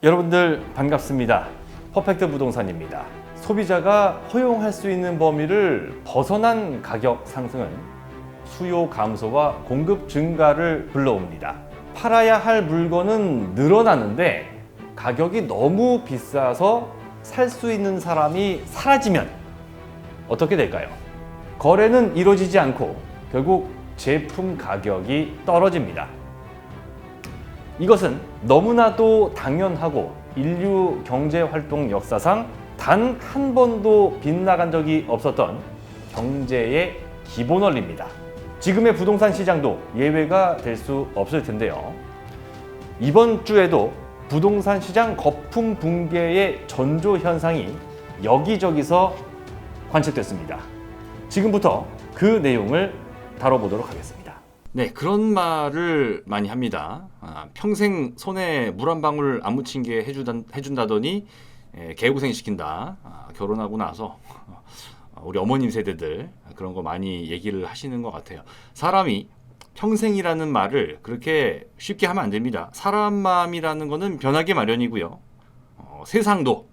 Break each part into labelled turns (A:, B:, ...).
A: 여러분들 반갑습니다. 퍼펙트 부동산입니다. 소비자가 허용할 수 있는 범위를 벗어난 가격 상승은 수요 감소와 공급 증가를 불러옵니다. 팔아야 할 물건은 늘어나는데 가격이 너무 비싸서 살 수 있는 사람이 사라지면 어떻게 될까요? 거래는 이루어지지 않고 결국 제품 가격이 떨어집니다. 이것은 너무나도 당연하고 인류 경제 활동 역사상 단 한 번도 빗나간 적이 없었던 경제의 기본 원리입니다. 지금의 부동산 시장도 예외가 될 수 없을 텐데요. 이번 주에도 부동산 시장 거품 붕괴의 전조 현상이 여기저기서 관측됐습니다. 지금부터 그 내용을 다뤄보도록 하겠습니다. 네, 그런 말을 많이 합니다. 평생 손에 물 한 방울 안 묻힌 게 해준다더니 개고생 시킨다. 결혼하고 나서 우리 어머님 세대들 그런 거 많이 얘기를 하시는 것 같아요. 사람이 평생이라는 말을 그렇게 쉽게 하면 안 됩니다. 사람 마음이라는 거는 변하기 마련이고요. 세상도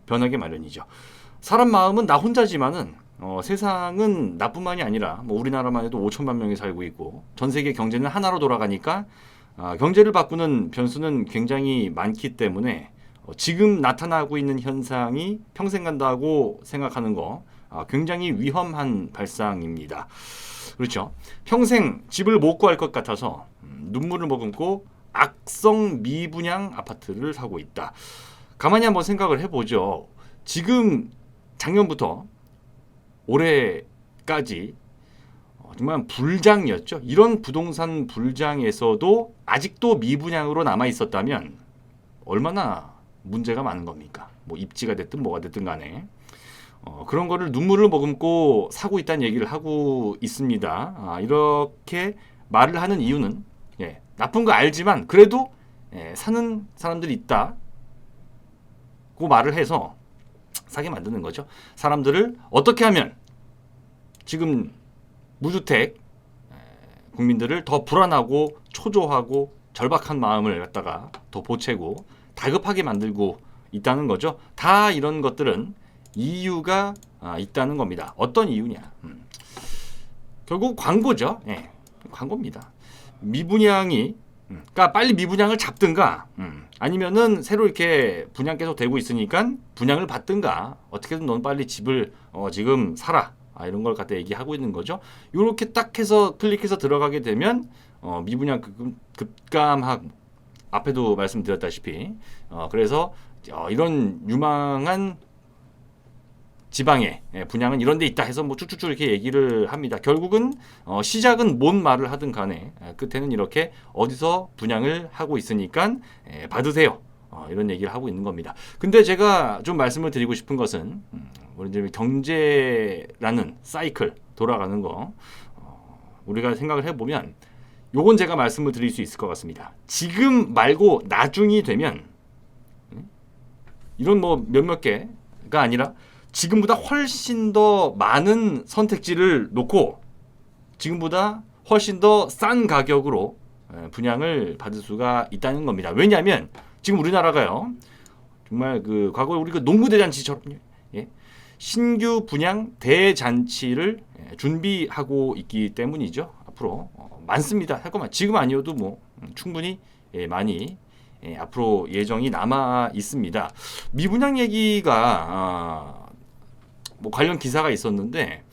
A: 변하기 마련이죠. 사람 마음은 나 혼자지만은 세상은 나뿐만이 아니라 뭐 우리나라만 해도 5천만 명이 살고 있고 전 세계 경제는 하나로 돌아가니까 경제를 바꾸는 변수는 굉장히 많기 때문에 지금 나타나고 있는 현상이 평생 간다고 생각하는 거 굉장히 위험한 발상입니다. 그렇죠. 평생 집을 못 구할 것 같아서 눈물을 머금고 악성 미분양 아파트를 사고 있다. 가만히 한번 생각을 해보죠. 지금 작년부터 올해까지 정말 불장이었죠. 이런 부동산 불장에서도 아직도 미분양으로 남아 있었다면 얼마나 문제가 많은 겁니까? 뭐 입지가 됐든 뭐가 됐든 간에 그런 거를 눈물을 머금고 사고 있다는 얘기를 하고 있습니다. 이렇게 말을 하는 이유는 나쁜 거 알지만 그래도 사는 사람들이 있다고 말을 해서 사게 만드는 거죠. 사람들을 어떻게 하면 지금 무주택 국민들을 더 불안하고 초조하고 절박한 마음을 갖다가 더 보채고 다급하게 만들고 있다는 거죠. 다 이런 것들은 이유가 있다는 겁니다. 어떤 이유냐? 결국 광고죠. 광고입니다. 미분양이 그러니까 빨리 미분양을 잡든가 아니면은 새로 이렇게 분양 계속 되고 있으니까 분양을 받든가 어떻게든 넌 빨리 집을 지금 사라 이런 걸 갖다 얘기하고 있는 거죠. 이렇게 딱 해서 클릭해서 들어가게 되면 미분양 급감하고 앞에도 말씀드렸다시피 그래서 이런 유망한 지방에 분양은 이런 데 있다 해서 뭐 쭉쭉쭉 이렇게 얘기를 합니다. 결국은 시작은 뭔 말을 하든 간에 끝에는 이렇게 어디서 분양을 하고 있으니까 받으세요. 이런 얘기를 하고 있는 겁니다. 근데 제가 좀 말씀을 드리고 싶은 것은 우리 이제 경제라는 사이클 돌아가는 거 우리가 생각을 해보면 요건 제가 말씀을 드릴 수 있을 것 같습니다. 지금 말고 나중이 되면 이런 뭐 몇몇 개가 아니라 지금보다 훨씬 더 많은 선택지를 놓고 지금보다 훨씬 더 싼 가격으로 분양을 받을 수가 있다는 겁니다. 왜냐하면 지금 우리나라가요 정말 그 과거에 우리 그 농구대잔치처럼 신규 분양 대잔치를 준비하고 있기 때문이죠. 앞으로 많습니다. 할 것만 지금 아니어도 뭐 충분히 많이 앞으로 예정이 남아 있습니다. 미분양 얘기가 뭐 관련 기사가 있었는데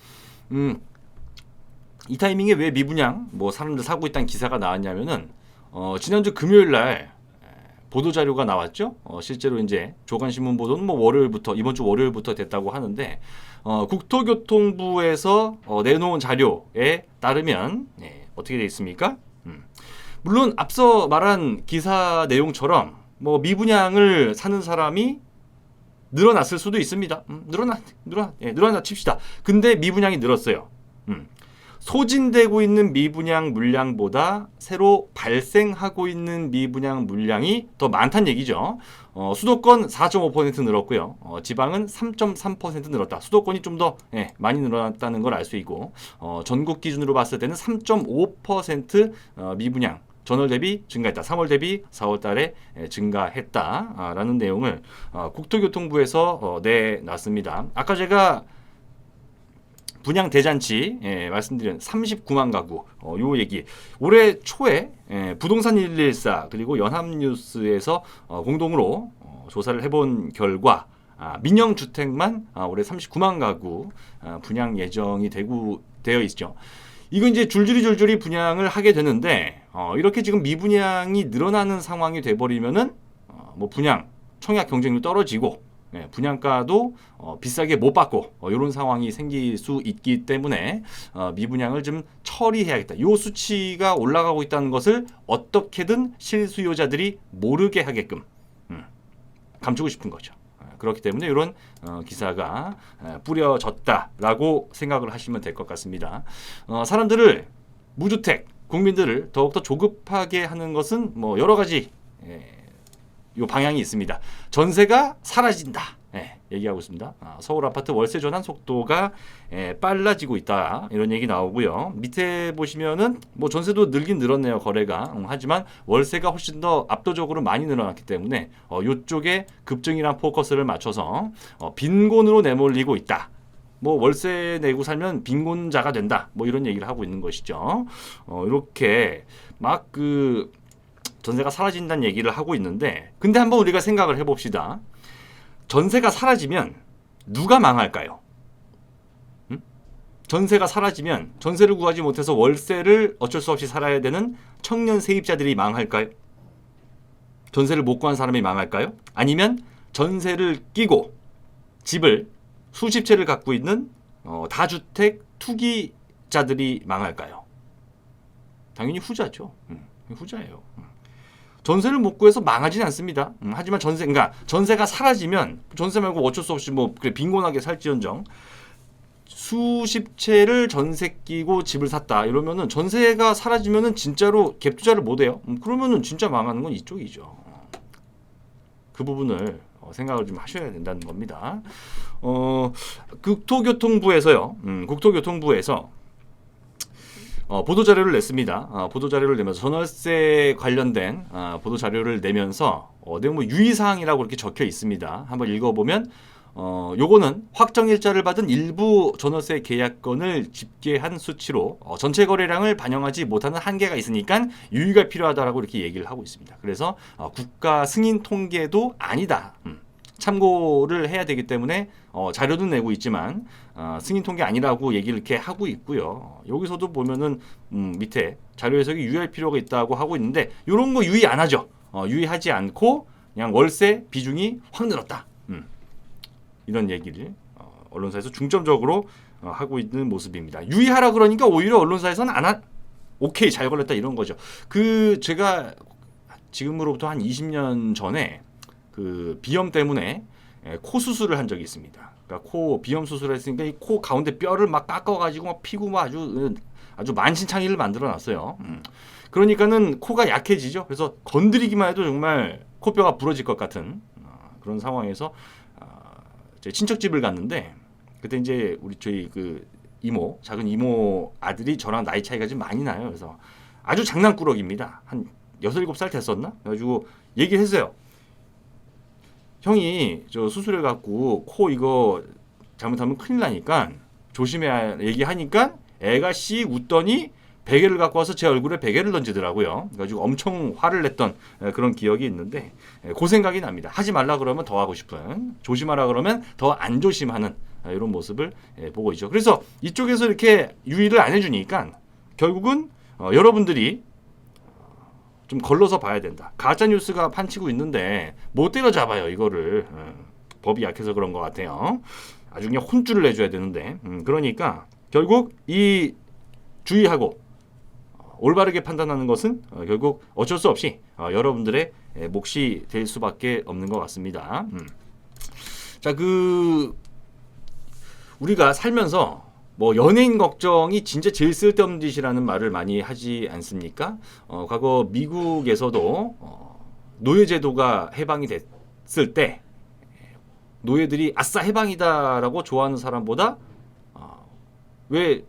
A: 이 타이밍에 왜 미분양 뭐 사람들 사고 있다는 기사가 나왔냐면은 지난주 금요일 날 보도 자료가 나왔죠. 실제로 이제 조간신문 보도는 뭐 월요일부터 이번 주 월요일부터 됐다고 하는데 국토교통부에서 내놓은 자료에 따르면 어떻게 되어 있습니까? 물론 앞서 말한 기사 내용처럼 뭐 미분양을 사는 사람이 늘어났을 수도 있습니다. 늘어나 칩시다. 근데 미분양이 늘었어요. 소진되고 있는 미분양 물량보다 새로 발생하고 있는 미분양 물량이 더 많다는 얘기죠. 수도권 4.5% 늘었고요. 지방은 3.3% 늘었다. 수도권이 좀 더 많이 늘어났다는 걸 알 수 있고 전국 기준으로 봤을 때는 3.5% 미분양 전월 대비 증가했다. 3월 대비 4월 달에 증가했다라는 내용을 국토교통부에서 내놨습니다. 아까 제가 분양 대잔치 말씀드린 39만 가구 요 얘기 올해 초에 부동산 114 그리고 연합뉴스에서 공동으로 조사를 해본 결과 민영주택만 올해 39만 가구 분양 예정이 되어 있죠. 이거 이제 줄줄이 분양을 하게 되는데 이렇게 지금 미분양이 늘어나는 상황이 돼버리면은 뭐 분양 청약 경쟁률 떨어지고 분양가도 비싸게 못 받고 이런 상황이 생길 수 있기 때문에 미분양을 좀 처리해야겠다. 이 수치가 올라가고 있다는 것을 어떻게든 실수요자들이 모르게 하게끔 감추고 싶은 거죠. 그렇기 때문에 이런 기사가 뿌려졌다라고 생각을 하시면 될 것 같습니다. 사람들을 무주택 국민들을 더욱더 조급하게 하는 것은 뭐 여러 가지 요 방향이 있습니다. 전세가 사라진다. 얘기하고 있습니다. 서울 아파트 월세 전환 속도가 빨라지고 있다. 이런 얘기 나오고요. 밑에 보시면은 뭐 전세도 늘긴 늘었네요. 거래가. 하지만 월세가 훨씬 더 압도적으로 많이 늘어났기 때문에 이쪽에 급증이란 포커스를 맞춰서 빈곤으로 내몰리고 있다. 뭐 월세 내고 살면 빈곤자가 된다. 뭐 이런 얘기를 하고 있는 것이죠. 이렇게 막 그 전세가 사라진다는 얘기를 하고 있는데 근데 한번 우리가 생각을 해봅시다. 전세가 사라지면 누가 망할까요? 전세가 사라지면 전세를 구하지 못해서 월세를 어쩔 수 없이 살아야 되는 청년 세입자들이 망할까요? 전세를 못 구한 사람이 망할까요? 아니면 전세를 끼고 집을 수십 채를 갖고 있는 다주택 투기자들이 망할까요? 당연히 후자죠. 후자예요. 전세를 못 구해서 망하진 않습니다. 하지만 그러니까 전세가 사라지면 전세 말고 어쩔 수 없이 뭐 그래 빈곤하게 살지언정 수십 채를 전세 끼고 집을 샀다 이러면은 전세가 사라지면은 진짜로 갭 투자를 못 해요. 그러면은 진짜 망하는 건 이쪽이죠. 그 부분을 생각을 좀 하셔야 된다는 겁니다. 국토교통부에서요. 국토교통부에서 보도자료를 냈습니다. 보도자료를 내면서 전월세 관련된 보도자료를 내면서 내용 유의사항이라고 이렇게 적혀 있습니다. 한번 읽어보면 요거는 확정일자를 받은 일부 전월세 계약건을 집계한 수치로 전체 거래량을 반영하지 못하는 한계가 있으니까 유의가 필요하다라고 이렇게 얘기를 하고 있습니다. 그래서 국가 승인 통계도 아니다. 참고를 해야 되기 때문에 자료는 내고 있지만 승인 통계 아니라고 얘기를 이렇게 하고 있고요. 여기서도 보면은 밑에 자료 해석이 유의할 필요가 있다고 하고 있는데 이런 거 유의 안 하죠. 유의하지 않고 그냥 월세 비중이 확 늘었다. 이런 얘기를 언론사에서 중점적으로 하고 있는 모습입니다. 유의하라 그러니까 오히려 언론사에서는 오케이 잘 걸렸다 이런 거죠. 제가 지금으로부터 한 20년 전에 그 비염 때문에 코 수술을 한 적이 있습니다. 그러니까 코 비염 수술을 했으니까 이 코 가운데 뼈를 막 깎아가지고 막 피고 막 아주 만신창이를 만들어놨어요. 그러니까는 코가 약해지죠. 그래서 건드리기만 해도 정말 코뼈가 부러질 것 같은 그런 상황에서 제 친척 집을 갔는데 그때 이제 저희 그 이모 작은 이모 아들이 저랑 나이 차이가 좀 많이 나요. 그래서 아주 장난꾸러기입니다. 한 6, 7살 됐었나? 그래가지고 얘기를 했어요. 형이 저 수술해갖고 코 이거 잘못하면 큰일 나니까 조심해야 얘기하니까 애가 씩 웃더니 베개를 갖고 와서 제 얼굴에 베개를 던지더라고요. 그래가지고 엄청 화를 냈던 그런 기억이 있는데 그 생각이 납니다. 하지 말라 그러면 더 하고 싶은, 조심하라 그러면 더 안 조심하는 이런 모습을 보고 있죠. 그래서 이쪽에서 이렇게 유의를 안 해주니까 결국은 여러분들이 좀 걸러서 봐야 된다. 가짜 뉴스가 판치고 있는데 못 때려잡아요 이거를. 법이 약해서 그런 것 같아요. 아주 그냥 혼쭐을 내줘야 되는데 그러니까 결국 이 주의하고 올바르게 판단하는 것은 결국 어쩔 수 없이 여러분들의 몫이 될 수밖에 없는 것 같습니다. 자, 우리가 살면서 뭐 연예인 걱정이 진짜 제일 쓸데없는 짓이라는 말을 많이 하지 않습니까? 과거 미국에서도 노예제도가 해방이 됐을 때 노예들이 아싸 해방이다라고 좋아하는 사람보다 왜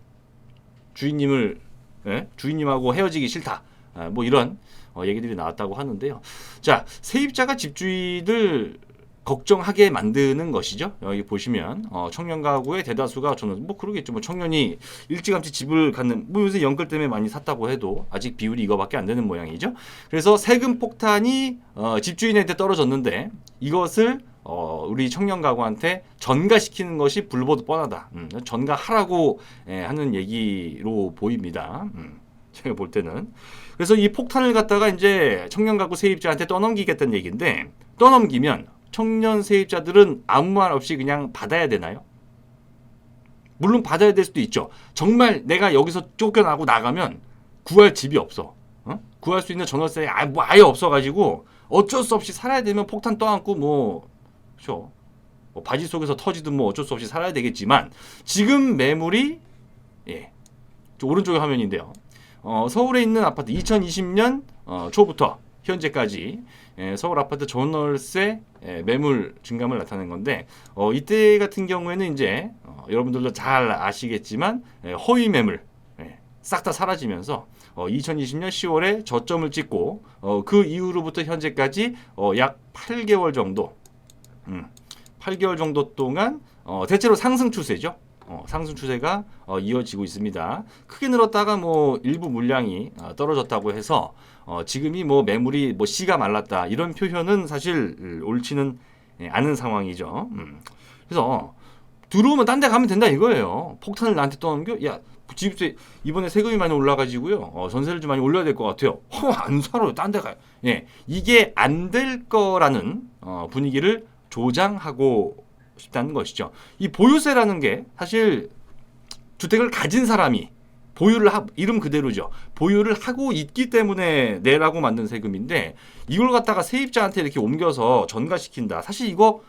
A: 주인님하고 헤어지기 싫다 뭐 이런 얘기들이 나왔다고 하는데요. 자, 세입자가 집주인을 걱정하게 만드는 것이죠. 여기 보시면 청년 가구의 대다수가 저는 뭐 그러겠죠. 뭐 청년이 일찌감치 집을 갖는 뭐 요새 연끌 때문에 많이 샀다고 해도 아직 비율이 이거밖에 안 되는 모양이죠. 그래서 세금 폭탄이 집주인한테 떨어졌는데 이것을 우리 청년 가구한테 전가시키는 것이 불보듯 뻔하다. 전가하라고 하는 얘기로 보입니다. 제가 볼 때는. 그래서 이 폭탄을 갖다가 이제 청년 가구 세입자한테 떠넘기겠다는 얘기인데 떠넘기면 청년 세입자들은 아무 말 없이 그냥 받아야 되나요? 물론 받아야 될 수도 있죠. 정말 내가 여기서 쫓겨나고 나가면 구할 집이 없어. 구할 수 있는 전월세 아예 없어가지고 어쩔 수 없이 살아야 되면 폭탄 떠안고 뭐 바지 속에서 터지든 뭐 어쩔 수 없이 살아야 되겠지만 지금 매물이 저 오른쪽에 화면인데요. 서울에 있는 아파트 2020년 초부터 현재까지 서울 아파트 전월세 매물 증감을 나타낸 건데 이때 같은 경우에는 이제 여러분들도 잘 아시겠지만 허위 매물 싹 다 사라지면서 2020년 10월에 저점을 찍고 그 이후로부터 현재까지 약 8개월 정도 8개월 정도 동안 대체로 상승 추세죠. 상승 추세가 이어지고 있습니다. 크게 늘었다가 뭐 일부 물량이 떨어졌다고 해서 지금이 뭐 매물이 뭐 씨가 말랐다 이런 표현은 사실 옳지는 않은 상황이죠. 그래서 들어오면 딴 데 가면 된다 이거예요. 폭탄을 나한테 떠넘겨? 야, 집세 이번에 세금이 많이 올라가지고요. 전세를 좀 많이 올려야 될 것 같아요. 안 살아요. 딴 데 가요. 이게 안 될 거라는 분위기를 조장하고 싶다는 것이죠. 이 보유세라는 게 사실 주택을 가진 사람이 보유를 이름 그대로죠. 보유를 하고 있기 때문에 내라고 만든 세금인데 이걸 갖다가 세입자한테 이렇게 옮겨서 전가시킨다. 사실 이거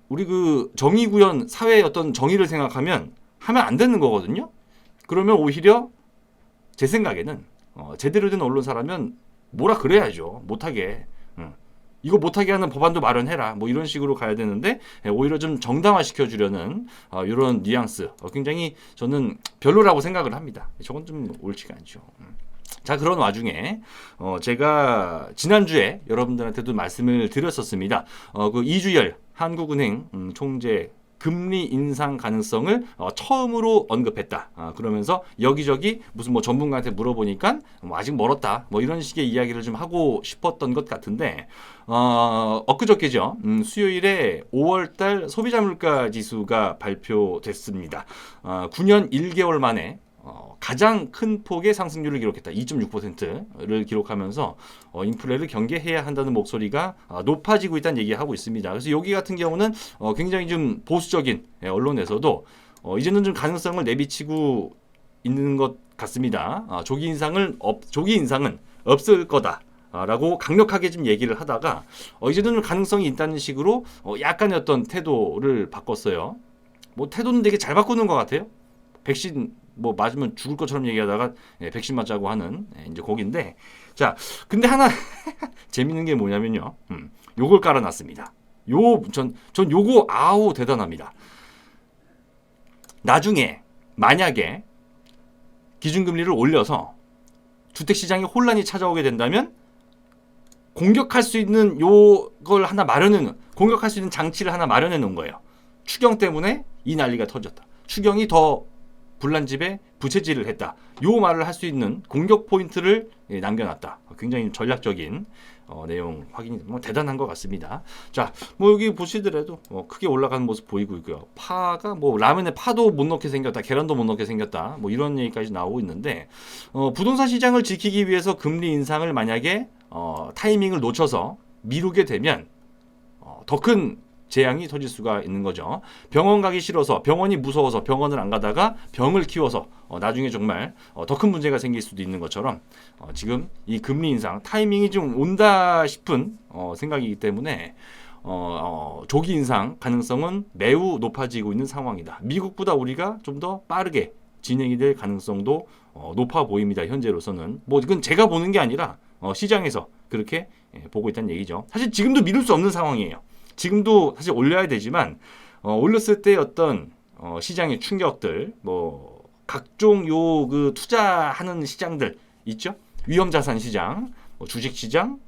A: 우리 그 정의구현 사회의 어떤 정의를 생각하면 하면 안 되는 거거든요. 그러면 오히려 제 생각에는 제대로 된 언론사라면 뭐라 그래야죠. 못하게. 이거 못하게 하는 법안도 마련해라. 뭐 이런 식으로 가야 되는데 오히려 좀 정당화시켜 주려는 이런 뉘앙스 굉장히 저는 별로라고 생각을 합니다. 저건 좀 옳지가 않죠. 자, 그런 와중에 제가 지난주에 여러분들한테도 말씀을 드렸었습니다. 그 이주열 한국은행 총재 금리 인상 가능성을 처음으로 언급했다. 그러면서 여기저기 무슨 뭐 전문가한테 물어보니까 뭐 아직 멀었다. 뭐 이런 식의 이야기를 좀 하고 싶었던 것 같은데 엊그저께죠. 수요일에 5월달 소비자 물가 지수가 발표됐습니다. 9년 1개월 만에 가장 큰 폭의 상승률을 기록했다. 2.6%를 기록하면서 인플레를 경계해야 한다는 목소리가 높아지고 있다는 얘기하고 있습니다. 그래서 여기 같은 경우는 굉장히 좀 보수적인 언론에서도 이제는 좀 가능성을 내비치고 있는 것 같습니다. 조기 인상은 없을 거다. 라고 강력하게 좀 얘기를 하다가 이제는 가능성이 있다는 식으로 약간의 어떤 태도를 바꿨어요. 뭐 태도는 되게 잘 바꾸는 것 같아요. 백신 뭐 맞으면 죽을 것처럼 얘기하다가 백신 맞자고 하는 이제 곡인데, 자, 근데 하나 재밌는 게 뭐냐면요. 요걸 깔아놨습니다. 전 요거 아우 대단합니다. 나중에 만약에 기준금리를 올려서 주택시장에 혼란이 찾아오게 된다면 공격할 수 있는 요걸 하나 공격할 수 있는 장치를 하나 마련해 놓은 거예요. 추경 때문에 이 난리가 터졌다. 추경이 더 불난집에 부채질을 했다. 요 말을 할 수 있는 공격 포인트를 남겨놨다. 굉장히 전략적인 내용 확인이 뭐 대단한 것 같습니다. 자, 뭐 여기 보시더라도 크게 올라가는 모습 보이고 있고요. 파가 뭐 라면에 파도 못 넣게 생겼다, 계란도 못 넣게 생겼다, 뭐 이런 얘기까지 나오고 있는데 부동산 시장을 지키기 위해서 금리 인상을 만약에 타이밍을 놓쳐서 미루게 되면 더 큰 재앙이 터질 수가 있는 거죠. 병원 가기 싫어서, 병원이 무서워서 병원을 안 가다가 병을 키워서 나중에 정말 더 큰 문제가 생길 수도 있는 것처럼 지금 이 금리 인상 타이밍이 좀 온다 싶은 생각이기 때문에 조기 인상 가능성은 매우 높아지고 있는 상황이다. 미국보다 우리가 좀 더 빠르게 진행이 될 가능성도 높아 보입니다. 현재로서는. 뭐 이건 제가 보는 게 아니라 시장에서 그렇게 보고 있다는 얘기죠. 사실 지금도 미룰 수 없는 상황이에요. 지금도 사실 올려야 되지만 올렸을 때 어떤 시장의 충격들, 뭐 각종 요 그 투자하는 시장들 있죠. 위험자산 시장, 뭐 주식 시장,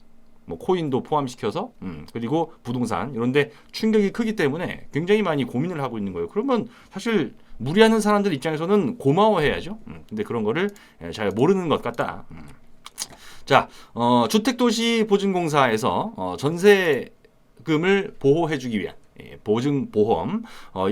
A: 뭐 코인도 포함시켜서 그리고 부동산 이런데 충격이 크기 때문에 굉장히 많이 고민을 하고 있는 거예요. 그러면 사실 무리하는 사람들 입장에서는 고마워해야죠. 근데 그런 거를 잘 모르는 것 같다. 자, 주택도시보증공사에서 전세금을 보호해주기 위한 보증보험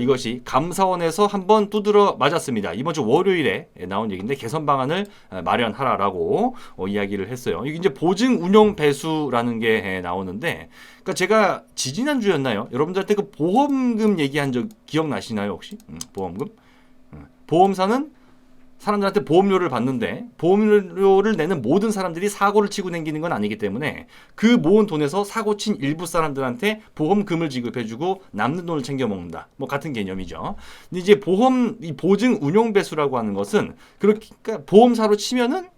A: 이것이 감사원에서 한번 두드러 맞았습니다. 이번 주 월요일에 나온 얘기인데 개선 방안을 마련하라라고 이야기를 했어요. 이게 이제 보증 운용 배수라는 게 나오는데, 그러니까 제가 지지난주였나요? 여러분들한테 그 보험금 얘기한 적 기억나시나요 혹시? 보험금? 보험사는 사람들한테 보험료를 받는데 보험료를 내는 모든 사람들이 사고를 치고 다니는 건 아니기 때문에 그 모은 돈에서 사고 친 일부 사람들한테 보험금을 지급해주고 남는 돈을 챙겨 먹는다. 뭐 같은 개념이죠. 근데 이제 이 보증 운용 배수라고 하는 것은 그러니까 보험사로 치면은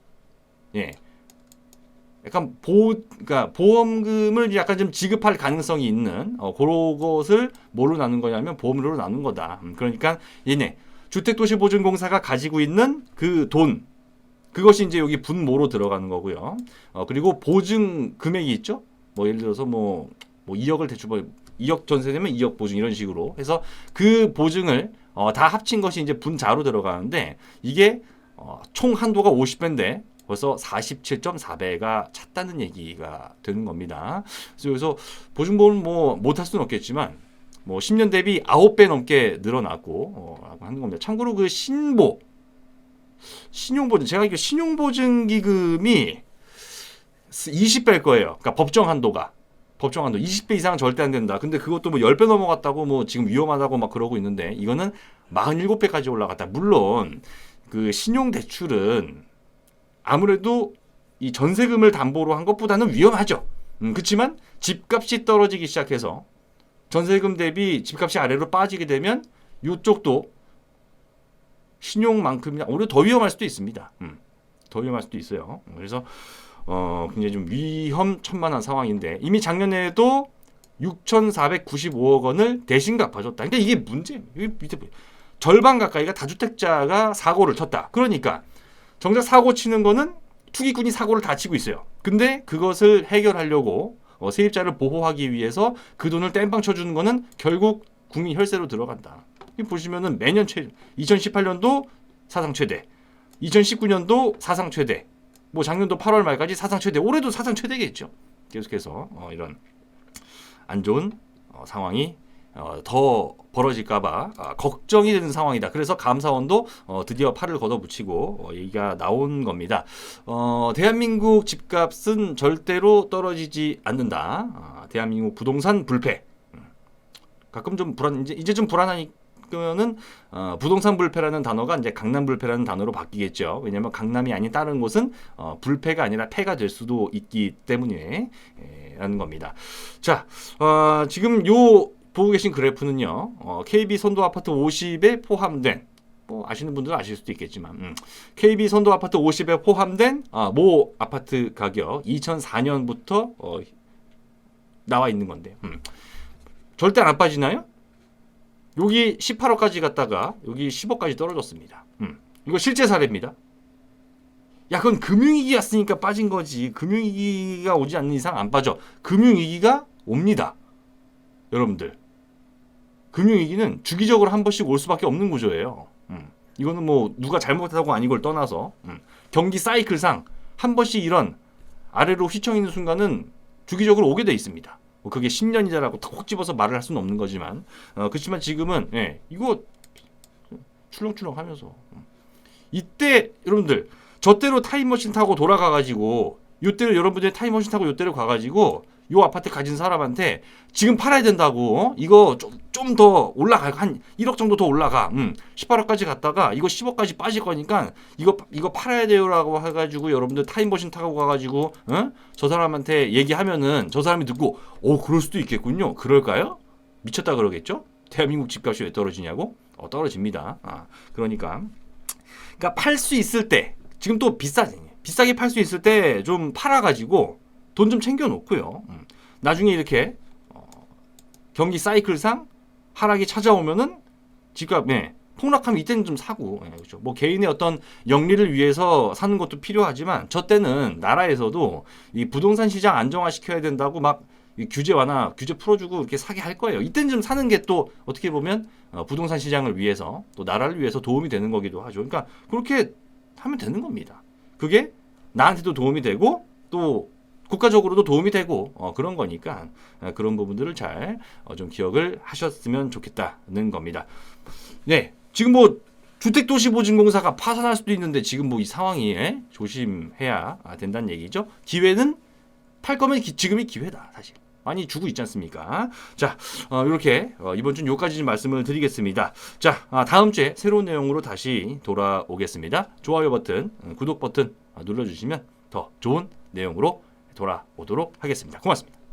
A: 약간 그러니까 보험금을 약간 좀 지급할 가능성이 있는 그런 것을 뭐로 나눈 거냐면 보험료로 나눈 거다. 그러니까 얘네 주택도시보증공사가 가지고 있는 그 돈, 그것이 이제 여기 분모로 들어가는 거고요. 그리고 보증 금액이 있죠. 뭐 예를 들어서 뭐 2억을 대출 2억 전세되면 2억 보증 이런 식으로 해서 그 보증을 다 합친 것이 이제 분자로 들어가는데 이게 총 한도가 50배인데 벌써 47.4배가 찼다는 얘기가 되는 겁니다. 그래서 보증보험은 뭐 못할 수는 없겠지만 뭐 10년 대비 9배 넘게 늘어났고 라고 하는 겁니다. 참고로 그 신용보증 제가 이게 신용보증기금이 20배일 거예요. 그러니까 법정 한도 20배 이상은 절대 안 된다. 근데 그것도 뭐 10배 넘어갔다고 뭐 지금 위험하다고 막 그러고 있는데 이거는 47배까지 올라갔다. 물론 그 신용대출은 아무래도 이 전세금을 담보로 한 것보다는 위험하죠. 그렇지만 집값이 떨어지기 시작해서 전세금 대비 집값이 아래로 빠지게 되면 이쪽도 신용만큼이나 오히려 더 위험할 수도 있습니다. 더 위험할 수도 있어요. 그래서 굉장히 좀 위험천만한 상황인데 이미 작년에도 6,495억 원을 대신 갚아줬다. 그러니까 이게 문제예요. 절반 가까이가 다주택자가 사고를 쳤다. 그러니까 정작 사고 치는 거는 투기꾼이 사고를 다 치고 있어요. 근데 그것을 해결하려고 세입자를 보호하기 위해서 그 돈을 땜빵 쳐주는 거는 결국 국민 혈세로 들어간다. 보시면은 매년 2018년도 사상 최대, 2019년도 사상 최대, 뭐 작년도 8월 말까지 사상 최대, 올해도 사상 최대겠죠. 계속해서 이런 안 좋은 상황이 더 벌어질까봐 걱정이 되는 상황이다. 그래서 감사원도 드디어 팔을 걷어붙이고 얘기가 나온 겁니다. 대한민국 집값은 절대로 떨어지지 않는다. 대한민국 부동산 불패. 가끔 좀 이제 좀 불안하니까는 부동산 불패라는 단어가 이제 강남 불패라는 단어로 바뀌겠죠. 왜냐하면 강남이 아닌 다른 곳은 불패가 아니라 패가 될 수도 있기 때문에 라는 겁니다. 자, 지금 요 보고 계신 그래프는요. KB 선도 아파트 50에 포함된 뭐 아시는 분들은 아실 수도 있겠지만 KB 선도 아파트 50에 포함된 모 아파트 가격 2004년부터 나와 있는 건데 절대 안 빠지나요? 여기 18억까지 갔다가 여기 10억까지 떨어졌습니다. 이거 실제 사례입니다. 야, 그건 금융위기 왔으니까 빠진 거지. 금융위기가 오지 않는 이상 안 빠져. 금융위기가 옵니다. 여러분들. 금융위기는 주기적으로 한 번씩 올 수밖에 없는 구조예요. 이거는 뭐 누가 잘못하고 아닌 걸 떠나서 경기 사이클상 한 번씩 이런 아래로 휘청이는 순간은 주기적으로 오게 돼 있습니다. 그게 10년이다라고 톡 집어서 말을 할 수는 없는 거지만 그렇지만 지금은 이거 출렁출렁하면서 이때 여러분들 저때로 타임머신 타고 돌아가가지고 요때로 여러분들이 타임머신 타고 요때로 가가지고 요 아파트 가진 사람한테 지금 팔아야 된다고 이거 좀 더 올라가 한 1억 정도 더 올라가 18억까지 갔다가 이거 10억까지 빠질 거니까 이거 팔아야 돼요라고 해가지고 여러분들 타임머신 타고 가가지고 저 사람한테 얘기하면은 저 사람이 듣고 그럴 수도 있겠군요. 그럴까요? 미쳤다 그러겠죠? 대한민국 집값이 왜 떨어지냐고? 떨어집니다. 그러니까 팔 수 있을 때 지금 또 비싸게 팔 수 있을 때 좀 팔아가지고 돈 좀 챙겨놓고요. 나중에 이렇게 경기 사이클상 하락이 찾아오면은 집값 폭락하면 이때는 좀 사고, 예, 그렇죠. 뭐 개인의 어떤 영리를 위해서 사는 것도 필요하지만 저 때는 나라에서도 이 부동산 시장 안정화시켜야 된다고 막 이 규제 완화, 규제 풀어주고 이렇게 사게 할 거예요. 이때는 좀 사는 게 또 어떻게 보면 부동산 시장을 위해서 또 나라를 위해서 도움이 되는 거기도 하죠. 그러니까 그렇게 하면 되는 겁니다. 그게 나한테도 도움이 되고 또 국가적으로도 도움이 되고 그런 거니까 그런 부분들을 잘 좀 기억을 하셨으면 좋겠다는 겁니다. 네, 지금 뭐 주택도시보증공사가 파산할 수도 있는데 지금 뭐 이 상황이 조심해야 된다는 얘기죠. 기회는 팔 거면 지금이 기회다 사실. 많이 주고 있지 않습니까? 자, 이렇게 이번 주는 여기까지 좀 말씀을 드리겠습니다. 자, 다음 주에 새로운 내용으로 다시 돌아오겠습니다. 좋아요 버튼, 구독 버튼 눌러주시면 더 좋은 내용으로 돌아오도록 하겠습니다. 고맙습니다.